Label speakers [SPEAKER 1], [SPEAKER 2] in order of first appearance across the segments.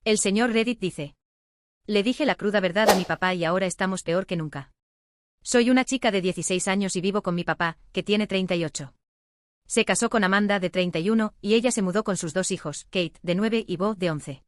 [SPEAKER 1] El señor Reddit dice. Le dije la cruda verdad a mi papá y ahora estamos peor que nunca. Soy una chica de 16 años y vivo con mi papá, que tiene 38. Se casó con Amanda, de 31, y ella se mudó con sus dos hijos, Kate, de 9, y Bo, de 11.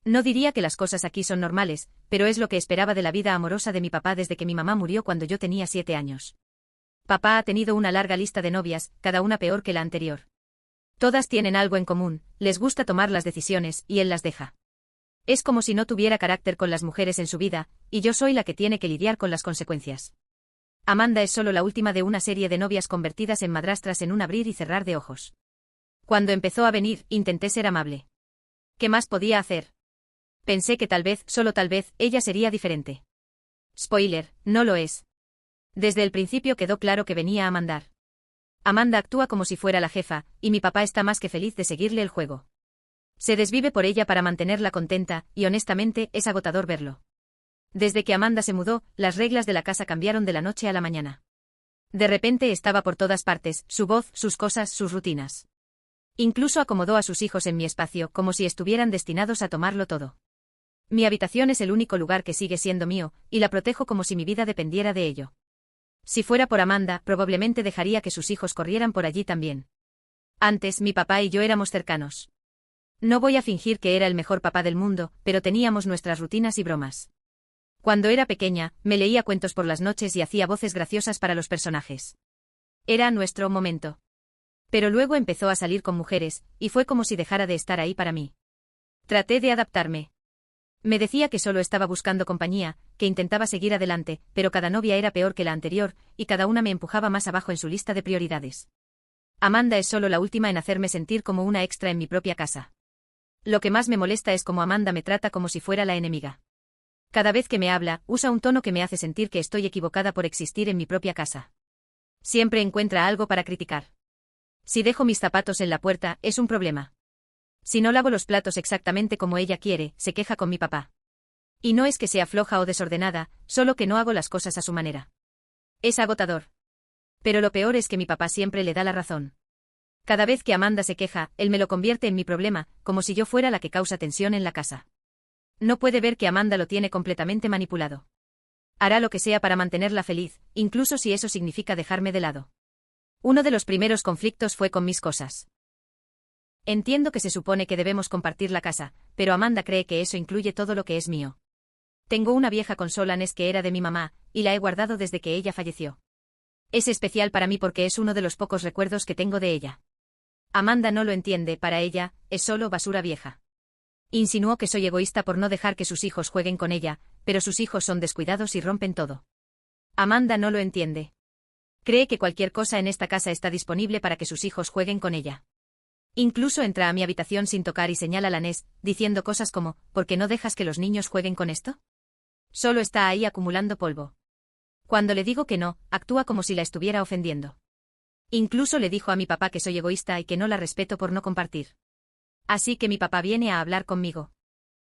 [SPEAKER 1] No diría que las cosas aquí son normales, pero es lo que esperaba de la vida amorosa de mi papá desde que mi mamá murió cuando yo tenía 7 años. Papá ha tenido una larga lista de novias, cada una peor que la anterior. Todas tienen algo en común, les gusta tomar las decisiones, y él las deja. Es como si no tuviera carácter con las mujeres en su vida, y yo soy la que tiene que lidiar con las consecuencias. Amanda es solo la última de una serie de novias convertidas en madrastras en un abrir y cerrar de ojos. Cuando empezó a venir, intenté ser amable. ¿Qué más podía hacer? Pensé que tal vez, solo tal vez, ella sería diferente. Spoiler, no lo es. Desde el principio quedó claro que venía a mandar. Amanda actúa como si fuera la jefa, y mi papá está más que feliz de seguirle el juego. Se desvive por ella para mantenerla contenta, y honestamente, es agotador verlo. Desde que Amanda se mudó, las reglas de la casa cambiaron de la noche a la mañana. De repente estaba por todas partes, su voz, sus cosas, sus rutinas. Incluso acomodó a sus hijos en mi espacio, como si estuvieran destinados a tomarlo todo. Mi habitación es el único lugar que sigue siendo mío, y la protejo como si mi vida dependiera de ello. Si fuera por Amanda, probablemente dejaría que sus hijos corrieran por allí también. Antes, mi papá y yo éramos cercanos. No voy a fingir que era el mejor papá del mundo, pero teníamos nuestras rutinas y bromas. Cuando era pequeña, me leía cuentos por las noches y hacía voces graciosas para los personajes. Era nuestro momento. Pero luego empezó a salir con mujeres, y fue como si dejara de estar ahí para mí. Traté de adaptarme. Me decía que solo estaba buscando compañía, que intentaba seguir adelante, pero cada novia era peor que la anterior, y cada una me empujaba más abajo en su lista de prioridades. Amanda es solo la última en hacerme sentir como una extra en mi propia casa. Lo que más me molesta es cómo Amanda me trata como si fuera la enemiga. Cada vez que me habla, usa un tono que me hace sentir que estoy equivocada por existir en mi propia casa. Siempre encuentra algo para criticar. Si dejo mis zapatos en la puerta, es un problema. Si no lavo los platos exactamente como ella quiere, se queja con mi papá. Y no es que sea floja o desordenada, solo que no hago las cosas a su manera. Es agotador. Pero lo peor es que mi papá siempre le da la razón. Cada vez que Amanda se queja, él me lo convierte en mi problema, como si yo fuera la que causa tensión en la casa. No puede ver que Amanda lo tiene completamente manipulado. Hará lo que sea para mantenerla feliz, incluso si eso significa dejarme de lado. Uno de los primeros conflictos fue con mis cosas. Entiendo que se supone que debemos compartir la casa, pero Amanda cree que eso incluye todo lo que es mío. Tengo una vieja consola NES que era de mi mamá, y la he guardado desde que ella falleció. Es especial para mí porque es uno de los pocos recuerdos que tengo de ella. Amanda no lo entiende, para ella, es solo basura vieja. Insinuó que soy egoísta por no dejar que sus hijos jueguen con ella, pero sus hijos son descuidados y rompen todo. Amanda no lo entiende. Cree que cualquier cosa en esta casa está disponible para que sus hijos jueguen con ella. Incluso entra a mi habitación sin tocar y señala la NES, diciendo cosas como, ¿por qué no dejas que los niños jueguen con esto? Solo está ahí acumulando polvo. Cuando le digo que no, actúa como si la estuviera ofendiendo. Incluso le dijo a mi papá que soy egoísta y que no la respeto por no compartir. Así que mi papá viene a hablar conmigo.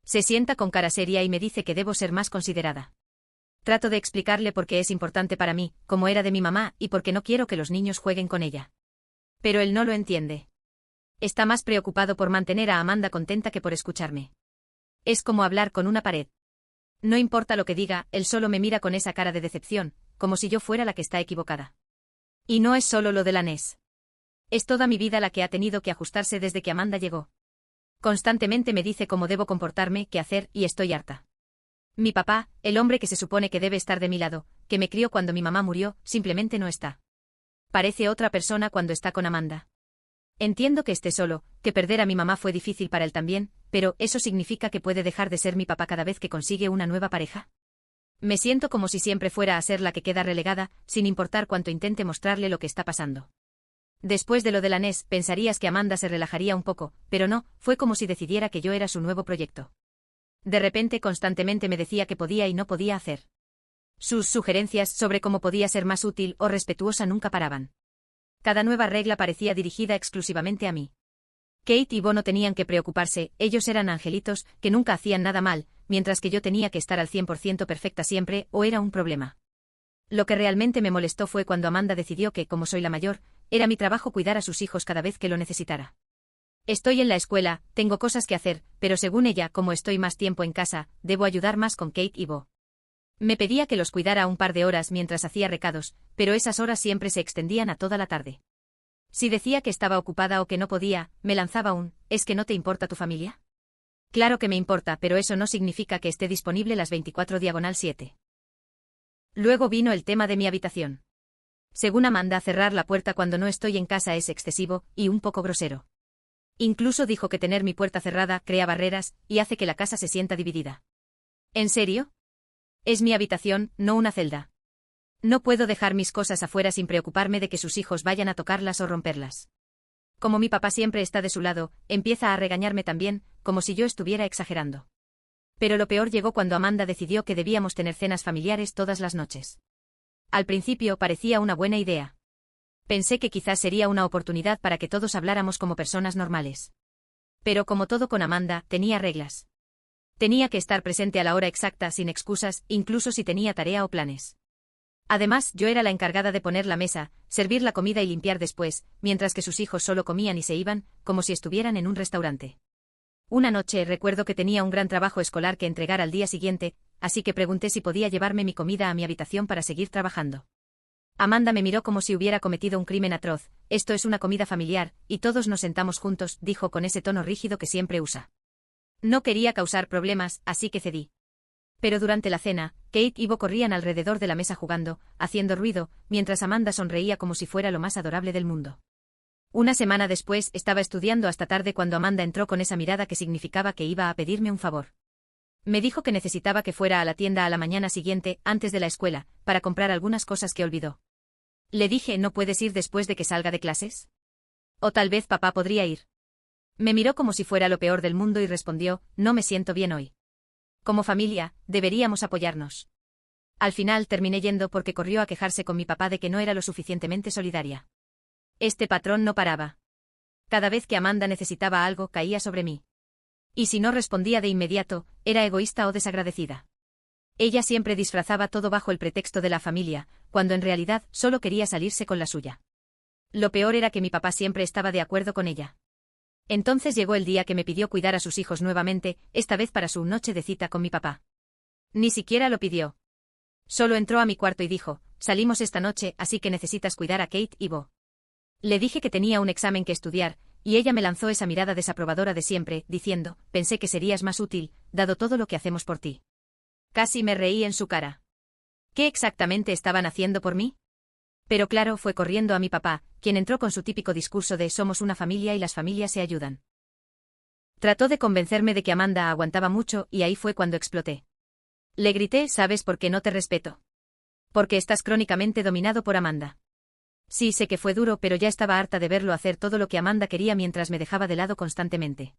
[SPEAKER 1] Se sienta con cara seria y me dice que debo ser más considerada. Trato de explicarle por qué es importante para mí, como era de mi mamá, y por qué no quiero que los niños jueguen con ella. Pero él no lo entiende. Está más preocupado por mantener a Amanda contenta que por escucharme. Es como hablar con una pared. No importa lo que diga, él solo me mira con esa cara de decepción, como si yo fuera la que está equivocada. Y no es solo lo de la NES. Es toda mi vida la que ha tenido que ajustarse desde que Amanda llegó. Constantemente me dice cómo debo comportarme, qué hacer, y estoy harta. Mi papá, el hombre que se supone que debe estar de mi lado, que me crió cuando mi mamá murió, simplemente no está. Parece otra persona cuando está con Amanda. Entiendo que esté solo, que perder a mi mamá fue difícil para él también, pero ¿eso significa que puede dejar de ser mi papá cada vez que consigue una nueva pareja? Me siento como si siempre fuera a ser la que queda relegada, sin importar cuánto intente mostrarle lo que está pasando. Después de lo de la NES, pensarías que Amanda se relajaría un poco, pero no, fue como si decidiera que yo era su nuevo proyecto. De repente constantemente me decía que podía y no podía hacer. Sus sugerencias sobre cómo podía ser más útil o respetuosa nunca paraban. Cada nueva regla parecía dirigida exclusivamente a mí. Kate y Bo no tenían que preocuparse, ellos eran angelitos, que nunca hacían nada mal, mientras que yo tenía que estar al 100% perfecta siempre, o era un problema. Lo que realmente me molestó fue cuando Amanda decidió que, como soy la mayor, era mi trabajo cuidar a sus hijos cada vez que lo necesitara. Estoy en la escuela, tengo cosas que hacer, pero según ella, como estoy más tiempo en casa, debo ayudar más con Kate y Bo. Me pedía que los cuidara un par de horas mientras hacía recados, pero esas horas siempre se extendían a toda la tarde. Si decía que estaba ocupada o que no podía, me lanzaba un «¿Es que no te importa tu familia?». Claro que me importa, pero eso no significa que esté disponible las 24/7. Luego vino el tema de mi habitación. Según Amanda, cerrar la puerta cuando no estoy en casa es excesivo y un poco grosero. Incluso dijo que tener mi puerta cerrada crea barreras y hace que la casa se sienta dividida. ¿En serio? Es mi habitación, no una celda. No puedo dejar mis cosas afuera sin preocuparme de que sus hijos vayan a tocarlas o romperlas. Como mi papá siempre está de su lado, empieza a regañarme también, como si yo estuviera exagerando. Pero lo peor llegó cuando Amanda decidió que debíamos tener cenas familiares todas las noches. Al principio parecía una buena idea. Pensé que quizás sería una oportunidad para que todos habláramos como personas normales. Pero como todo con Amanda, tenía reglas. Tenía que estar presente a la hora exacta sin excusas, incluso si tenía tarea o planes. Además, yo era la encargada de poner la mesa, servir la comida y limpiar después, mientras que sus hijos solo comían y se iban, como si estuvieran en un restaurante. Una noche recuerdo que tenía un gran trabajo escolar que entregar al día siguiente, así que pregunté si podía llevarme mi comida a mi habitación para seguir trabajando. Amanda me miró como si hubiera cometido un crimen atroz. Esto es una comida familiar, y todos nos sentamos juntos, dijo con ese tono rígido que siempre usa. No quería causar problemas, así que cedí. Pero durante la cena, Kate y Bo corrían alrededor de la mesa jugando, haciendo ruido, mientras Amanda sonreía como si fuera lo más adorable del mundo. Una semana después estaba estudiando hasta tarde cuando Amanda entró con esa mirada que significaba que iba a pedirme un favor. Me dijo que necesitaba que fuera a la tienda a la mañana siguiente, antes de la escuela, para comprar algunas cosas que olvidó. Le dije, ¿no puedes ir después de que salga de clases? O tal vez papá podría ir. Me miró como si fuera lo peor del mundo y respondió, no me siento bien hoy. Como familia, deberíamos apoyarnos. Al final terminé yendo porque corrió a quejarse con mi papá de que no era lo suficientemente solidaria. Este patrón no paraba. Cada vez que Amanda necesitaba algo, caía sobre mí. Y si no respondía de inmediato, era egoísta o desagradecida. Ella siempre disfrazaba todo bajo el pretexto de la familia, cuando en realidad solo quería salirse con la suya. Lo peor era que mi papá siempre estaba de acuerdo con ella. Entonces llegó el día que me pidió cuidar a sus hijos nuevamente, esta vez para su noche de cita con mi papá. Ni siquiera lo pidió. Solo entró a mi cuarto y dijo, salimos esta noche, así que necesitas cuidar a Kate y Bo. Le dije que tenía un examen que estudiar, y ella me lanzó esa mirada desaprobadora de siempre, diciendo, pensé que serías más útil, dado todo lo que hacemos por ti. Casi me reí en su cara. ¿Qué exactamente estaban haciendo por mí? Pero claro, fue corriendo a mi papá, quien entró con su típico discurso de somos una familia y las familias se ayudan. Trató de convencerme de que Amanda aguantaba mucho y ahí fue cuando exploté. Le grité, ¿sabes por qué no te respeto? Porque estás crónicamente dominado por Amanda. Sí, sé que fue duro, pero ya estaba harta de verlo hacer todo lo que Amanda quería mientras me dejaba de lado constantemente.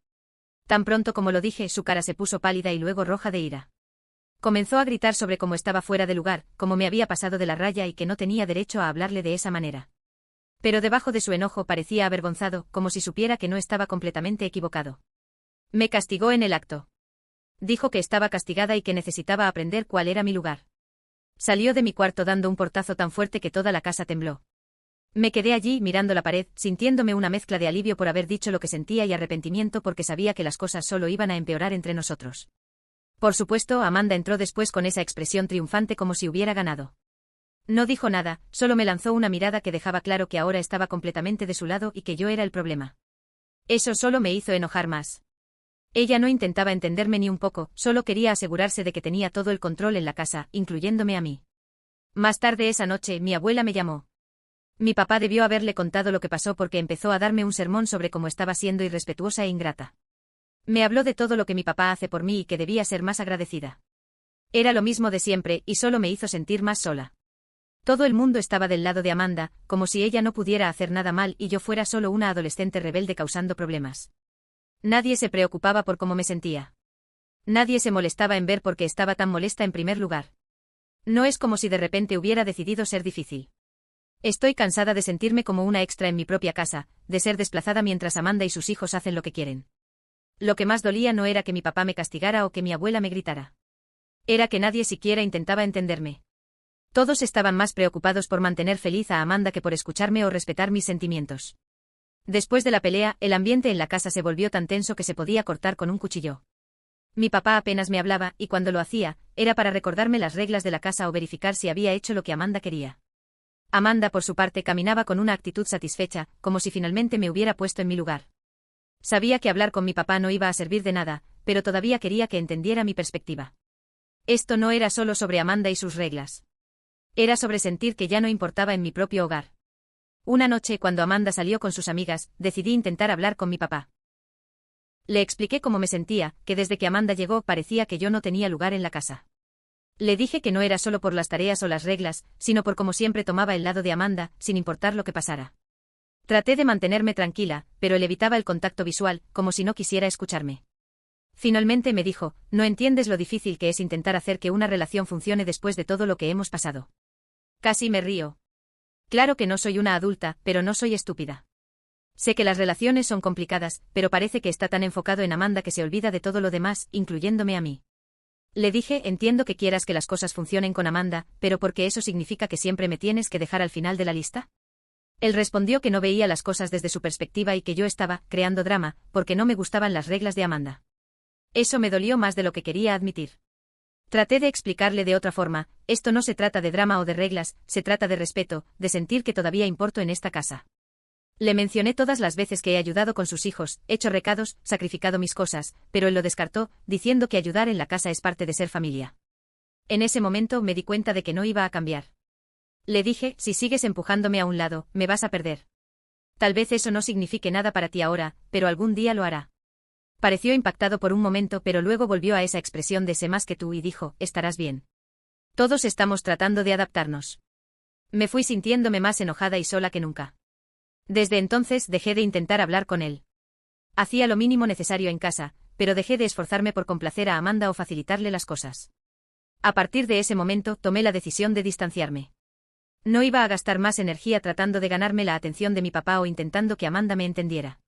[SPEAKER 1] Tan pronto como lo dije, su cara se puso pálida y luego roja de ira. Comenzó a gritar sobre cómo estaba fuera de lugar, cómo me había pasado de la raya y que no tenía derecho a hablarle de esa manera. Pero debajo de su enojo parecía avergonzado, como si supiera que no estaba completamente equivocado. Me castigó en el acto. Dijo que estaba castigada y que necesitaba aprender cuál era mi lugar. Salió de mi cuarto dando un portazo tan fuerte que toda la casa tembló. Me quedé allí mirando la pared, sintiéndome una mezcla de alivio por haber dicho lo que sentía y arrepentimiento porque sabía que las cosas solo iban a empeorar entre nosotros. Por supuesto, Amanda entró después con esa expresión triunfante como si hubiera ganado. No dijo nada, solo me lanzó una mirada que dejaba claro que ahora estaba completamente de su lado y que yo era el problema. Eso solo me hizo enojar más. Ella no intentaba entenderme ni un poco, solo quería asegurarse de que tenía todo el control en la casa, incluyéndome a mí. Más tarde esa noche, mi abuela me llamó. Mi papá debió haberle contado lo que pasó porque empezó a darme un sermón sobre cómo estaba siendo irrespetuosa e ingrata. Me habló de todo lo que mi papá hace por mí y que debía ser más agradecida. Era lo mismo de siempre y solo me hizo sentir más sola. Todo el mundo estaba del lado de Amanda, como si ella no pudiera hacer nada mal y yo fuera solo una adolescente rebelde causando problemas. Nadie se preocupaba por cómo me sentía. Nadie se molestaba en ver por qué estaba tan molesta en primer lugar. No es como si de repente hubiera decidido ser difícil. Estoy cansada de sentirme como una extra en mi propia casa, de ser desplazada mientras Amanda y sus hijos hacen lo que quieren. Lo que más dolía no era que mi papá me castigara o que mi abuela me gritara. Era que nadie siquiera intentaba entenderme. Todos estaban más preocupados por mantener feliz a Amanda que por escucharme o respetar mis sentimientos. Después de la pelea, el ambiente en la casa se volvió tan tenso que se podía cortar con un cuchillo. Mi papá apenas me hablaba, y cuando lo hacía, era para recordarme las reglas de la casa o verificar si había hecho lo que Amanda quería. Amanda, por su parte, caminaba con una actitud satisfecha, como si finalmente me hubiera puesto en mi lugar. Sabía que hablar con mi papá no iba a servir de nada, pero todavía quería que entendiera mi perspectiva. Esto no era solo sobre Amanda y sus reglas. Era sobre sentir que ya no importaba en mi propio hogar. Una noche, cuando Amanda salió con sus amigas, decidí intentar hablar con mi papá. Le expliqué cómo me sentía, que desde que Amanda llegó parecía que yo no tenía lugar en la casa. Le dije que no era solo por las tareas o las reglas, sino por cómo siempre tomaba el lado de Amanda, sin importar lo que pasara. Traté de mantenerme tranquila, pero él evitaba el contacto visual, como si no quisiera escucharme. Finalmente me dijo, no entiendes lo difícil que es intentar hacer que una relación funcione después de todo lo que hemos pasado. Casi me río. Claro que no soy una adulta, pero no soy estúpida. Sé que las relaciones son complicadas, pero parece que está tan enfocado en Amanda que se olvida de todo lo demás, incluyéndome a mí. Le dije, entiendo que quieras que las cosas funcionen con Amanda, pero ¿por qué eso significa que siempre me tienes que dejar al final de la lista? Él respondió que no veía las cosas desde su perspectiva y que yo estaba creando drama, porque no me gustaban las reglas de Amanda. Eso me dolió más de lo que quería admitir. Traté de explicarle de otra forma, esto no se trata de drama o de reglas, se trata de respeto, de sentir que todavía importo en esta casa. Le mencioné todas las veces que he ayudado con sus hijos, hecho recados, sacrificado mis cosas, pero él lo descartó, diciendo que ayudar en la casa es parte de ser familia. En ese momento me di cuenta de que no iba a cambiar. Le dije, si sigues empujándome a un lado, me vas a perder. Tal vez eso no signifique nada para ti ahora, pero algún día lo hará. Pareció impactado por un momento, pero luego volvió a esa expresión de sé más que tú y dijo, estarás bien. Todos estamos tratando de adaptarnos. Me fui sintiéndome más enojada y sola que nunca. Desde entonces dejé de intentar hablar con él. Hacía lo mínimo necesario en casa, pero dejé de esforzarme por complacer a Amanda o facilitarle las cosas. A partir de ese momento tomé la decisión de distanciarme. No iba a gastar más energía tratando de ganarme la atención de mi papá o intentando que Amanda me entendiera.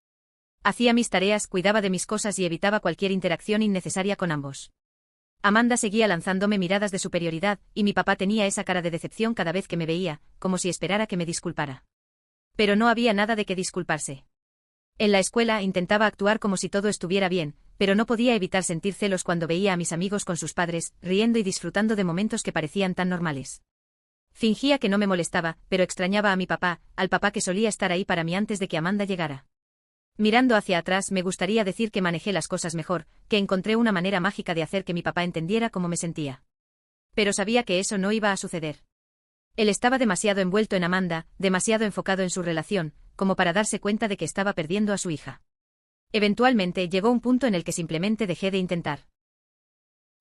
[SPEAKER 1] Hacía mis tareas, cuidaba de mis cosas y evitaba cualquier interacción innecesaria con ambos. Amanda seguía lanzándome miradas de superioridad, y mi papá tenía esa cara de decepción cada vez que me veía, como si esperara que me disculpara. Pero no había nada de qué disculparse. En la escuela intentaba actuar como si todo estuviera bien, pero no podía evitar sentir celos cuando veía a mis amigos con sus padres, riendo y disfrutando de momentos que parecían tan normales. Fingía que no me molestaba, pero extrañaba a mi papá, al papá que solía estar ahí para mí antes de que Amanda llegara. Mirando hacia atrás me gustaría decir que manejé las cosas mejor, que encontré una manera mágica de hacer que mi papá entendiera cómo me sentía. Pero sabía que eso no iba a suceder. Él estaba demasiado envuelto en Amanda, demasiado enfocado en su relación, como para darse cuenta de que estaba perdiendo a su hija. Eventualmente llegó un punto en el que simplemente dejé de intentar.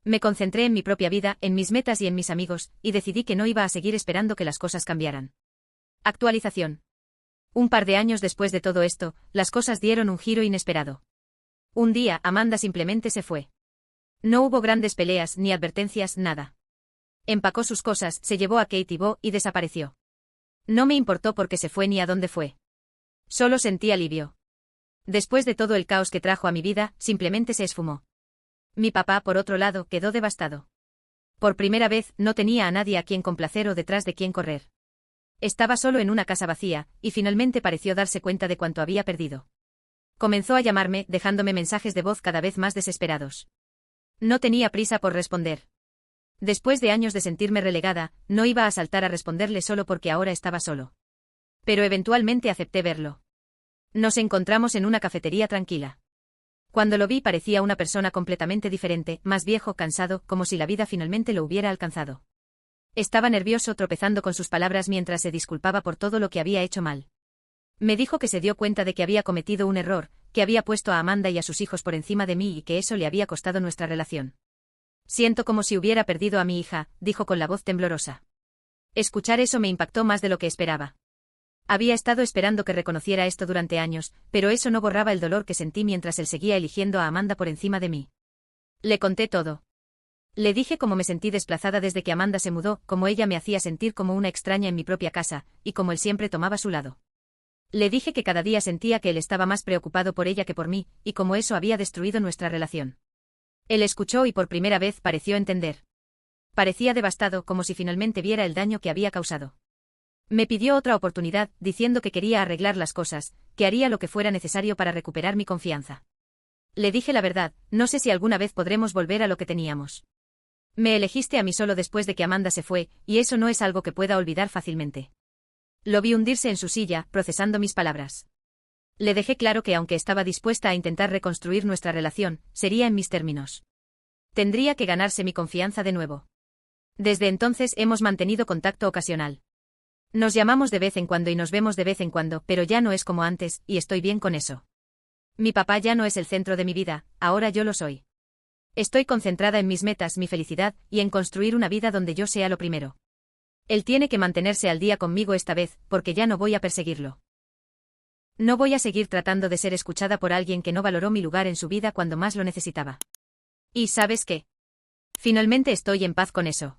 [SPEAKER 1] Me concentré en mi propia vida, en mis metas y en mis amigos, y decidí que no iba a seguir esperando que las cosas cambiaran. Actualización. Un par de años después de todo esto, las cosas dieron un giro inesperado. Un día, Amanda simplemente se fue. No hubo grandes peleas ni advertencias, nada. Empacó sus cosas, se llevó a Kate y Bo y desapareció. No me importó por qué se fue ni a dónde fue. Solo sentí alivio. Después de todo el caos que trajo a mi vida, simplemente se esfumó. Mi papá, por otro lado, quedó devastado. Por primera vez, no tenía a nadie a quien complacer o detrás de quien correr. Estaba solo en una casa vacía, y finalmente pareció darse cuenta de cuánto había perdido. Comenzó a llamarme, dejándome mensajes de voz cada vez más desesperados. No tenía prisa por responder. Después de años de sentirme relegada, no iba a saltar a responderle solo porque ahora estaba solo. Pero eventualmente acepté verlo. Nos encontramos en una cafetería tranquila. Cuando lo vi parecía una persona completamente diferente, más viejo, cansado, como si la vida finalmente lo hubiera alcanzado. Estaba nervioso, tropezando con sus palabras mientras se disculpaba por todo lo que había hecho mal. Me dijo que se dio cuenta de que había cometido un error, que había puesto a Amanda y a sus hijos por encima de mí y que eso le había costado nuestra relación. Siento como si hubiera perdido a mi hija, dijo con la voz temblorosa. Escuchar eso me impactó más de lo que esperaba. Había estado esperando que reconociera esto durante años, pero eso no borraba el dolor que sentí mientras él seguía eligiendo a Amanda por encima de mí. Le conté todo. Le dije cómo me sentí desplazada desde que Amanda se mudó, cómo ella me hacía sentir como una extraña en mi propia casa, y cómo él siempre tomaba su lado. Le dije que cada día sentía que él estaba más preocupado por ella que por mí, y cómo eso había destruido nuestra relación. Él escuchó y por primera vez pareció entender. Parecía devastado, como si finalmente viera el daño que había causado. Me pidió otra oportunidad, diciendo que quería arreglar las cosas, que haría lo que fuera necesario para recuperar mi confianza. Le dije la verdad, no sé si alguna vez podremos volver a lo que teníamos. Me elegiste a mí solo después de que Amanda se fue, y eso no es algo que pueda olvidar fácilmente. Lo vi hundirse en su silla, procesando mis palabras. Le dejé claro que aunque estaba dispuesta a intentar reconstruir nuestra relación, sería en mis términos. Tendría que ganarse mi confianza de nuevo. Desde entonces hemos mantenido contacto ocasional. Nos llamamos de vez en cuando y nos vemos de vez en cuando, pero ya no es como antes, y estoy bien con eso. Mi papá ya no es el centro de mi vida, ahora yo lo soy. Estoy concentrada en mis metas, mi felicidad, y en construir una vida donde yo sea lo primero. Él tiene que mantenerse al día conmigo esta vez, porque ya no voy a perseguirlo. No voy a seguir tratando de ser escuchada por alguien que no valoró mi lugar en su vida cuando más lo necesitaba. ¿Y sabes qué? Finalmente estoy en paz con eso.